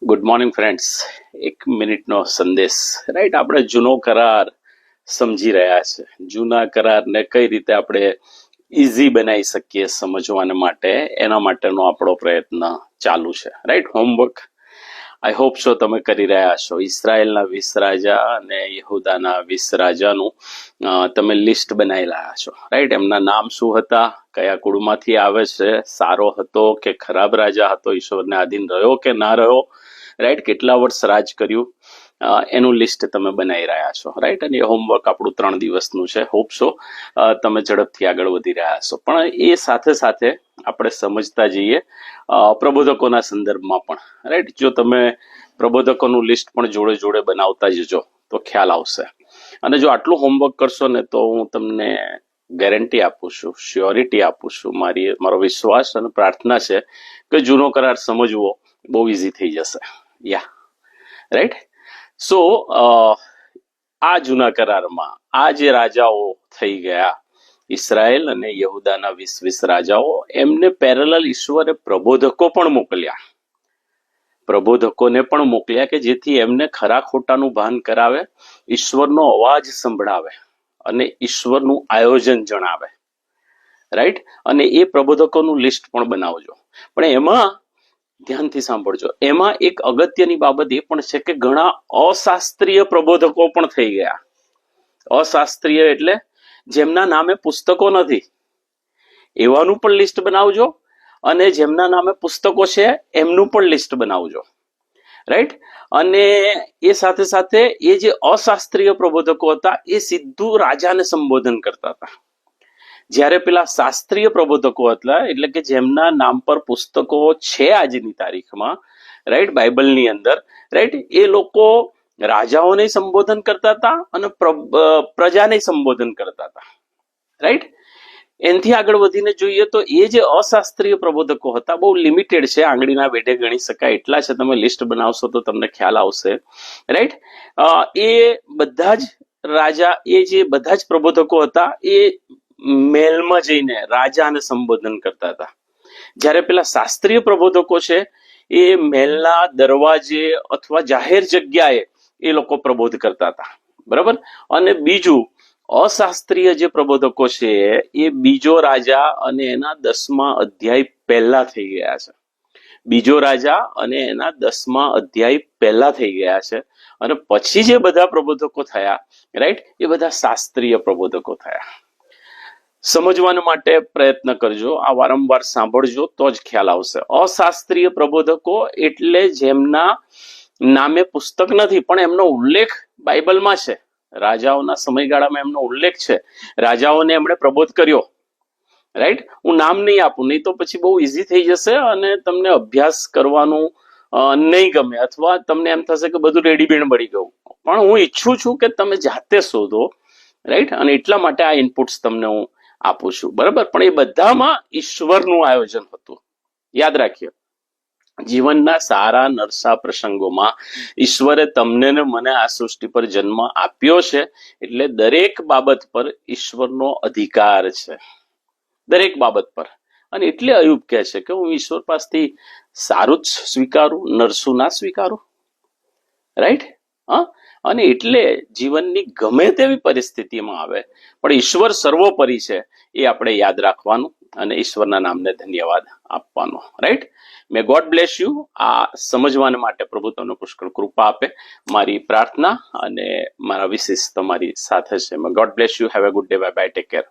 Good morning friends. 1 મિનિટનો સંદેશ. Right, આપણે જૂનો કરાર સમજી રહ્યા છે. જૂના કરારને કઈ રીતે આપણે ઇઝી બનાવી શકીએ સમજવાને માટે, એના માટેનો આપણો પ્રયત્ન ચાલુ છે. Right, homework I hope so તમે કરી રહ્યા છો. ઇઝરાયલના 20 રાજા અને યહૂદાના 20 રાજાનું તમે લિસ્ટ બનાવી રહ્યા છો. રાઈટ, એમના નામ શું હતા, કયા કુળમાંથી આવે છે, સારો હતો કે ખરાબ રાજા હતો, ઈશ્વરને આધીન રહ્યો કે ના રહ્યો, રાઈટ, કેટલા વર્ષ રાજ કર્યું, એનું લિસ્ટ તમે બનાવી રહ્યા છો. રાઈટ, અને એ હોમવર્ક આપણું 3 દિવસનું છે. હોપ સો તમે ઝડપથી આગળ વધી રહ્યા છો. પણ એ સાથે સાથે આપણે સમજતા જઈએ પ્રબોધકોના સંદર્ભમાં પણ. રાઈટ, જો તમે પ્રબોધકોનું લિસ્ટ પણ જોડે જોડે બનાવતા જજો તો ખ્યાલ આવશે. અને જો આટલું હોમવર્ક કરશો ને તો હું તમને ગેરંટી આપું છું, શ્યોરિટી આપું છું, મારો વિશ્વાસ અને પ્રાર્થના છે કે જૂનો કરાર સમજવો બહુ ઇઝી થઈ જશે. યા રાઈટ. સો આ જૂના કરારમાં આ જે રાજાઓ થઈ ગયા, ઇસરાયેલ અને યહૂદાના 20 રાજાઓ, એમને પેરેલલ ઈશ્વરે પ્રબોધકોને પણ મોકલ્યા કે જેથી એમને ખરા ખોટાનું ભાન કરાવે, ઈશ્વરનો અવાજ સંભળાવે અને ઈશ્વરનું આયોજન જણાવે. રાઈટ, અને એ પ્રબોધકોનું લિસ્ટ પણ બનાવજો. પણ એમાં ધ્યાનથી સાંભળજો, એમાં એક અગત્યની બાબત એ પણ છે કે ઘણા અશાસ્ત્રીય પ્રબોધકો પણ થઈ ગયા. અશાસ્ત્રીય એટલે જેમના નામે પુસ્તકો નથી, એવાનું પણ લિસ્ટ બનાવજો, અને જેમના નામે પુસ્તકો છે એમનું પણ લિસ્ટ બનાવજો. રાઈટ, અને એ સાથે સાથે એ જે અશાસ્ત્રીય પ્રબોધકો હતા એ સીધું રાજાને સંબોધન કરતા હતા. જ્યારે પેલા શાસ્ત્રીય પ્રબોધકો હતા, એટલે કે જેમના નામ પર પુસ્તકો છે આજની તારીખમાં, રાઈટ, બાઇબલની અંદર, રાઈટ, એ લોકો રાજાઓને સંબોધન કરતા હતા અને પ્રજાને સંબોધન કરતા હતા. રાઈટ, એનાથી આગળ વધીને જોઈએ તો એ જે અશાસ્ત્રીય પ્રબોધકો હતા બહુ લિમિટેડ છે, આંગળીના વેઢે ગણી શકાય એટલા છે. તમે લિસ્ટ બનાવશો તો તમને ખ્યાલ આવશે. રાઈટ, એ બધા જ રાજા, એ જે બધા જ પ્રબોધકો હતા એ મહેલમાં જઈને રાજાને સંબોધન કરતા હતા. જ્યારે પેલા શાસ્ત્રીય પ્રબોધકો છે એ મહેલના દરવાજે અથવા જાહેર જગ્યાએ એ લોકો પ્રબોધ કરતા હતા. બરાબર. અને બીજું, અશાસ્ત્રીય જે પ્રબોધકો છે એ બીજો રાજા અને એના 10મા અધ્યાય પહેલા થઈ ગયા છે. બીજો રાજા અને એના 10મા અધ્યાય પહેલા થઈ ગયા છે. અને પછી જે બધા પ્રબોધકો થયા, રાઈટ, એ બધા શાસ્ત્રીય પ્રબોધકો થયા. સમજવાના માટે પ્રયત્ન કરજો, આ વારંવાર સાંભળજો તો જ ખ્યાલ આવશે. અશાસ્ત્રીય પ્રબોધકો એટલે જેમના નામે પુસ્તક નથી પણ એમનો ઉલ્લેખ બાઇબલમાં છે. રાજાઓના સમયગાળામાં એમનો ઉલ્લેખ છે, રાજાઓને એમણે પ્રબોધ કર્યો. રાઈટ, હું નામ નહીં આપું, નહીં તો પછી બહુ ઇઝી થઈ જશે અને તમને અભ્યાસ કરવાનું નહીં ગમે, અથવા તમને એમ થશે કે બધું રેડીમેડ મળી ગયું. પણ હું ઈચ્છું છું કે તમે જાતે શોધો. રાઈટ, અને એટલા માટે આ ઇનપુટ્સ તમને હું આપું છું. બરાબર. પણ એ બધામાં ઈશ્વરનું આયોજન હતું. યાદ રાખીએ, જીવનના સારા નરસા પ્રસંગોમાં ઈશ્વરે તમને ને મને આ સૃષ્ટિ પર જન્મ આપ્યો છે, એટલે દરેક બાબત પર ઈશ્વરનો અધિકાર છે, દરેક બાબત પર. અને એટલે અયુબ કહે છે કે હું ઈશ્વર પાસેથી સારું જ સ્વીકારું, નરસું ના સ્વીકારું. રાઈટ, હા. અને એટલે જીવનની ગમે તેવી પરિસ્થિતિમાં આવે પણ ઈશ્વર સર્વોપરી છે, એ આપણે યાદ રાખવાનું અને ઈશ્વરના નામને ધન્યવાદ આપવાનો. Right, May God bless you. આ સમજવાને માટે પ્રભુ તમને પુષ્કળ કૃપા આપે, મારી પ્રાર્થના અને મારા વિશેષ તમારી સાથે છે. મે God bless you. Have a good day. Bye bye. Take care.